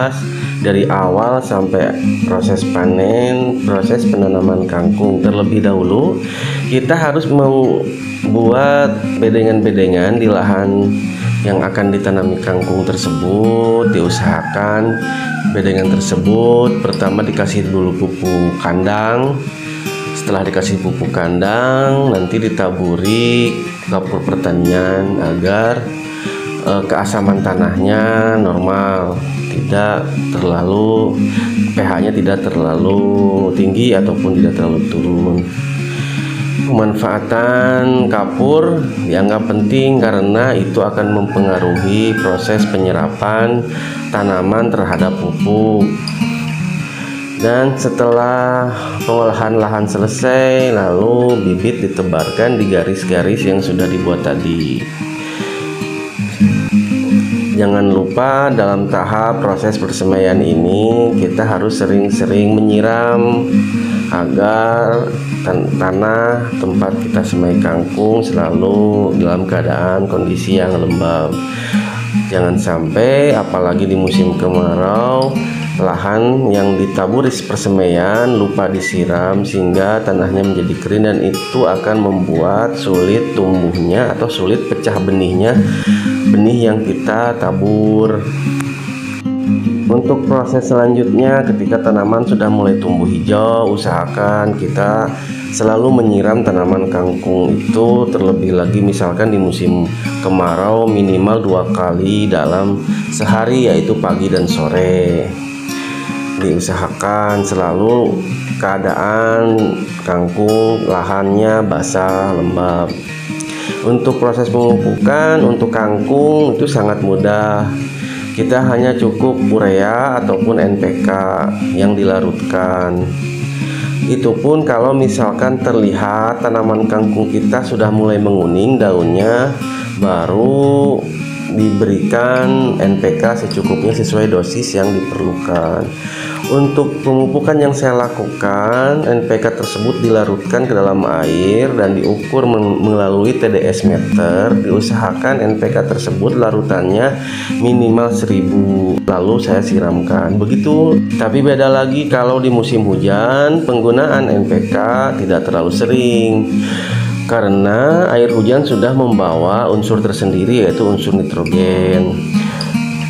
jelas dari awal sampai proses panen, proses penanaman kangkung. Terlebih dahulu kita harus membuat bedengan-bedengan di lahan yang akan ditanami kangkung tersebut. Diusahakan bedengan tersebut pertama dikasih dulu pupuk kandang. Setelah dikasih pupuk kandang, nanti ditaburi kapur pertanian agar keasaman tanahnya normal, tidak terlalu pH-nya tidak terlalu tinggi ataupun tidak terlalu turun. Pemanfaatan kapur dianggap penting karena itu akan mempengaruhi proses penyerapan tanaman terhadap pupuk. Dan setelah pengolahan lahan selesai, lalu bibit ditebarkan di garis-garis yang sudah dibuat tadi. Jangan lupa dalam tahap proses persemaian ini kita harus sering-sering menyiram agar tanah tempat kita semai kangkung selalu dalam keadaan kondisi yang lembab. Jangan sampai apalagi di musim kemarau lahan yang ditaburi persemaian lupa disiram sehingga tanahnya menjadi kering, dan itu akan membuat sulit tumbuhnya atau sulit pecah benih yang kita tabur. Untuk proses selanjutnya, ketika tanaman sudah mulai tumbuh hijau, usahakan kita selalu menyiram tanaman kangkung itu, terlebih lagi misalkan di musim kemarau minimal 2 kali dalam sehari, yaitu pagi dan sore. Diusahakan selalu keadaan kangkung lahannya basah lembab. Untuk proses pemupukan untuk kangkung itu sangat mudah. Kita hanya cukup urea ataupun NPK yang dilarutkan. Itu pun kalau misalkan terlihat tanaman kangkung kita sudah mulai menguning daunnya, baru diberikan NPK secukupnya sesuai dosis yang diperlukan. Untuk pemupukan yang saya lakukan, NPK tersebut dilarutkan ke dalam air dan diukur melalui TDS meter. Diusahakan NPK tersebut larutannya minimal 1000, lalu saya siramkan. Begitu. Tapi beda lagi kalau di musim hujan, penggunaan NPK tidak terlalu sering karena air hujan sudah membawa unsur tersendiri, yaitu unsur nitrogen.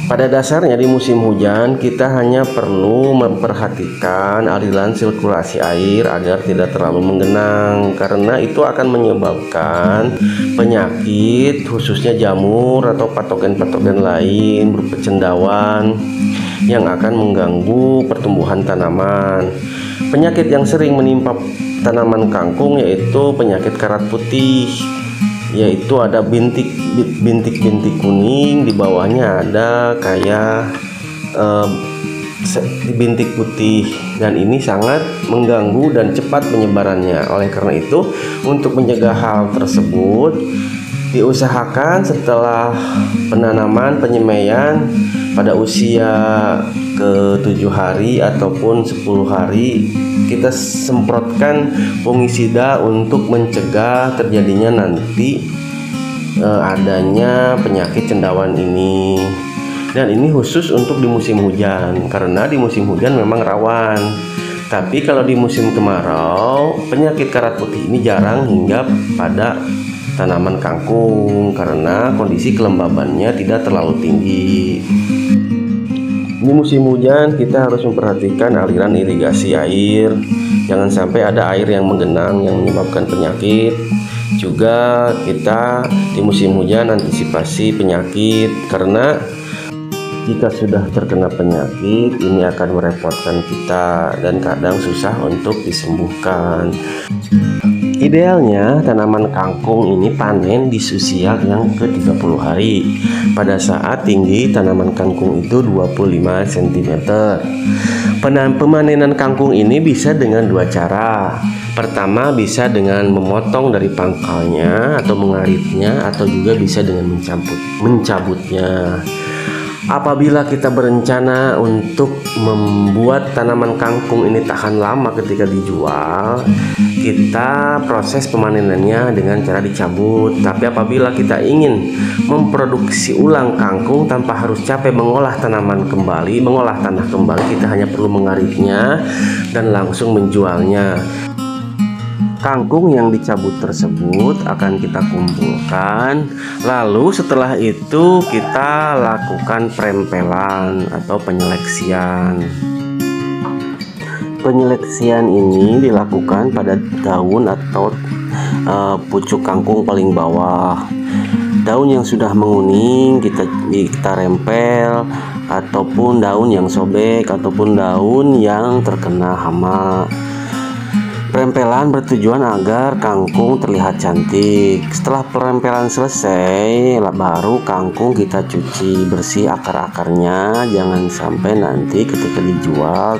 Pada dasarnya di musim hujan kita hanya perlu memperhatikan aliran sirkulasi air agar tidak terlalu menggenang, karena itu akan menyebabkan penyakit khususnya jamur atau patogen-patogen lain berupa cendawan yang akan mengganggu pertumbuhan tanaman. Penyakit yang sering menimpa tanaman kangkung yaitu penyakit karat putih, yaitu ada bintik-bintik kuning, di bawahnya ada kayak bintik putih, dan ini sangat mengganggu dan cepat penyebarannya. Oleh karena itu, untuk mencegah hal tersebut, diusahakan setelah penanaman penyemaian pada usia ke-7 hari ataupun 10 hari kita semprotkan fungisida untuk mencegah terjadinya nanti adanya penyakit cendawan ini. Dan ini khusus untuk di musim hujan, karena di musim hujan memang rawan. Tapi kalau di musim kemarau, penyakit karat putih ini jarang hingga pada tanaman kangkung karena kondisi kelembabannya tidak terlalu tinggi. Di musim hujan kita harus memperhatikan aliran irigasi air. Jangan sampai ada air yang menggenang yang menyebabkan penyakit. Juga kita di musim hujan antisipasi penyakit, karena jika sudah terkena penyakit ini akan merepotkan kita dan kadang susah untuk disembuhkan. Idealnya tanaman kangkung ini panen di usia yang ke-30 hari. Pada saat tinggi tanaman kangkung itu 25 cm. Pemanenan kangkung ini bisa dengan 2 cara. Pertama bisa dengan memotong dari pangkalnya atau mengaritnya, atau juga bisa dengan mencabutnya. Apabila kita berencana untuk membuat tanaman kangkung ini tahan lama ketika dijual, kita proses pemanenannya dengan cara dicabut. Tapi apabila kita ingin memproduksi ulang kangkung tanpa harus capek mengolah tanaman kembali, mengolah tanah kembali, kita hanya perlu mengaritnya dan langsung menjualnya. Kangkung yang dicabut tersebut akan kita kumpulkan, lalu setelah itu kita lakukan prempelan atau penyeleksian. Penyeleksian ini dilakukan pada daun atau pucuk kangkung paling bawah. Daun yang sudah menguning kita rempel, ataupun daun yang sobek, ataupun daun yang terkena hama. Perempelan bertujuan agar kangkung terlihat cantik. Setelah perempelan selesai, baru kangkung kita cuci bersih akar-akarnya. Jangan sampai nanti ketika dijual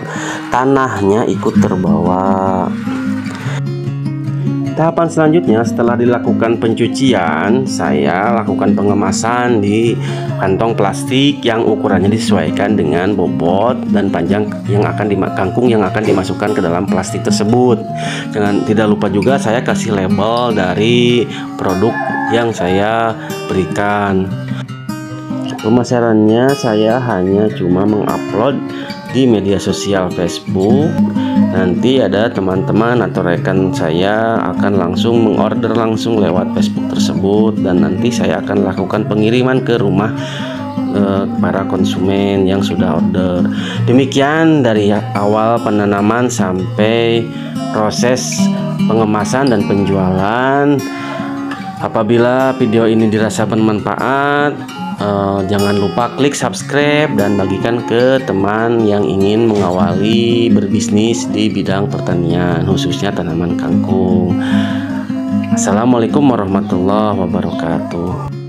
tanahnya ikut terbawa. Tahapan selanjutnya, setelah dilakukan pencucian, saya lakukan pengemasan di kantong plastik yang ukurannya disesuaikan dengan bobot dan panjang kangkung yang akan dimasukkan ke dalam plastik tersebut. Tidak lupa juga saya kasih label dari produk yang saya berikan. Pemasarannya saya hanya cuma mengupload di media sosial Facebook. Nanti ada teman-teman atau rekan saya akan langsung mengorder langsung lewat Facebook tersebut, dan nanti saya akan lakukan pengiriman ke rumah para konsumen yang sudah order. Demikian dari awal penanaman sampai proses pengemasan dan penjualan. Apabila video ini dirasa bermanfaat, jangan lupa klik subscribe dan bagikan ke teman yang ingin mengawali berbisnis di bidang pertanian, khususnya tanaman kangkung. Assalamualaikum warahmatullahi wabarakatuh.